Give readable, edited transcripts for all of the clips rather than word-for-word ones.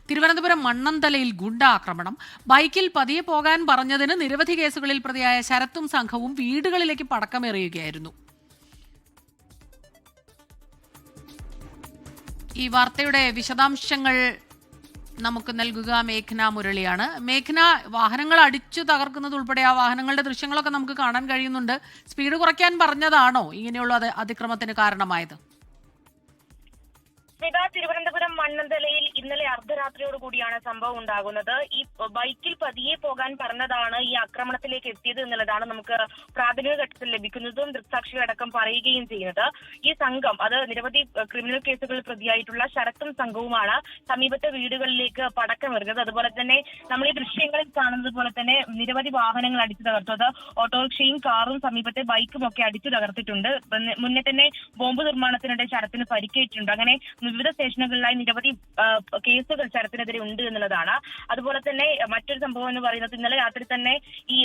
തിരുവനന്തപുരം മണ്ണന്തലയിൽ ഗുണ്ടാക്രമണം. ബൈക്കിൽ പതിയെ പോകാൻ പറഞ്ഞതിന് നിരവധി കേസുകളിൽ പ്രതിയായ ശരത്തും സംഘവും വീടുകളിലേക്ക് പടക്കമെറിയുകയായിരുന്നു. ഈ വാർത്തയുടെ വിശദാംശങ്ങൾ നമുക്ക് നൽകുക മേഘ്ന മുരളിയാണ്. മേഘ്ന, വാഹനങ്ങൾ അടിച്ചു തകർക്കുന്നത് ഉൾപ്പെടെ ആ വാഹനങ്ങളുടെ ദൃശ്യങ്ങളൊക്കെ നമുക്ക് കാണാൻ കഴിയുന്നുണ്ട്. സ്പീഡ് കുറയ്ക്കാൻ പറഞ്ഞതാണോ ഇങ്ങനെയുള്ള അതിക്രമത്തിന് കാരണമായത്? തിരുവനന്തപുരം മണ്ണന്തലയിൽ ഇന്നലെ അർദ്ധരാത്രിയോട് കൂടിയാണ് സംഭവം ഉണ്ടാകുന്നത്. ഈ ബൈക്കിൽ പതിയെ പോകാൻ പറഞ്ഞതാണ് ഈ ആക്രമണത്തിലേക്ക് എത്തിയത് എന്നുള്ളതാണ് നമുക്ക് പ്രാഥമിക ഘട്ടത്തിൽ ലഭിക്കുന്നതും ദൃക്സാക്ഷികളടക്കം പറയുകയും ചെയ്യുന്നത്. ഈ സംഘം അത് നിരവധി ക്രിമിനൽ കേസുകളിൽ പ്രതിയായിട്ടുള്ള ശരത്തും സംഘവുമാണ് സമീപത്തെ വീടുകളിലേക്ക് പടക്കമെറിഞ്ഞത്. അതുപോലെ തന്നെ നമ്മൾ ഈ ദൃശ്യങ്ങളിൽ കാണുന്നത് പോലെ തന്നെ നിരവധി വാഹനങ്ങൾ അടിച്ചു തകർത്തു. അത് ഓട്ടോറിക്ഷയും കാറും സമീപത്തെ ബൈക്കും ഒക്കെ അടിച്ചു തകർത്തിട്ടുണ്ട്. മുന്നേ തന്നെ ബോംബ് നിർമ്മാണത്തിനിടെ ശരത്തിന് പരിക്കേറ്റിട്ടുണ്ട്. അങ്ങനെ വിവിധ സ്റ്റേഷനുകളിലായി നിരവധി കേസുകൾ ശരത്തിനെതിരെ ഉണ്ട് എന്നുള്ളതാണ്. അതുപോലെ തന്നെ മറ്റൊരു സംഭവം എന്ന് പറയുന്നത് ഇന്നലെ രാത്രി തന്നെ ഈ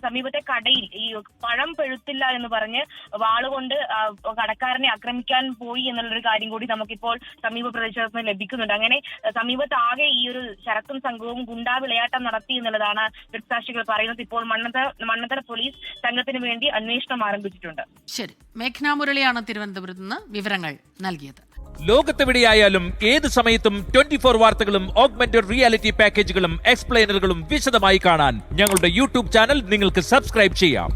സമീപത്തെ കടയിൽ ഈ പഴം പഴുത്തില്ല എന്ന് പറഞ്ഞ് വാളുകൊണ്ട് കടക്കാരനെ ആക്രമിക്കാൻ പോയി എന്നുള്ളൊരു കാര്യം കൂടി നമുക്കിപ്പോൾ സമീപ പ്രദേശത്ത് നിന്ന് ലഭിക്കുന്നുണ്ട്. അങ്ങനെ സമീപത്താകെ ഈ ഒരു ശരത്തും സംഘവും ഗുണ്ടാ വിളയാട്ടം നടത്തി എന്നുള്ളതാണ് ദൃക്സാക്ഷികൾ പറയുന്നത്. ഇപ്പോൾ മണ്ണന്തല പോലീസ് സംഘത്തിന് വേണ്ടി അന്വേഷണം ആരംഭിച്ചിട്ടുണ്ട്. ശരി, മേഘ്ന മുരളിയാണ് തിരുവനന്തപുരത്ത് നിന്ന് വിവരങ്ങൾ നൽകിയത്. ലോകത്തെവിടെയായാലും ഏത് സമയത്തും 24 വാർത്തകളും ഓഗ്മെന്റഡ് റിയാലിറ്റി പാക്കേജുകളും എക്സ്പ്ലെയിനറുകളും വിശദമായി കാണാൻ ഞങ്ങളുടെ യൂട്യൂബ് ചാനൽ നിങ്ങൾക്ക് സബ്സ്ക്രൈബ് ചെയ്യാം.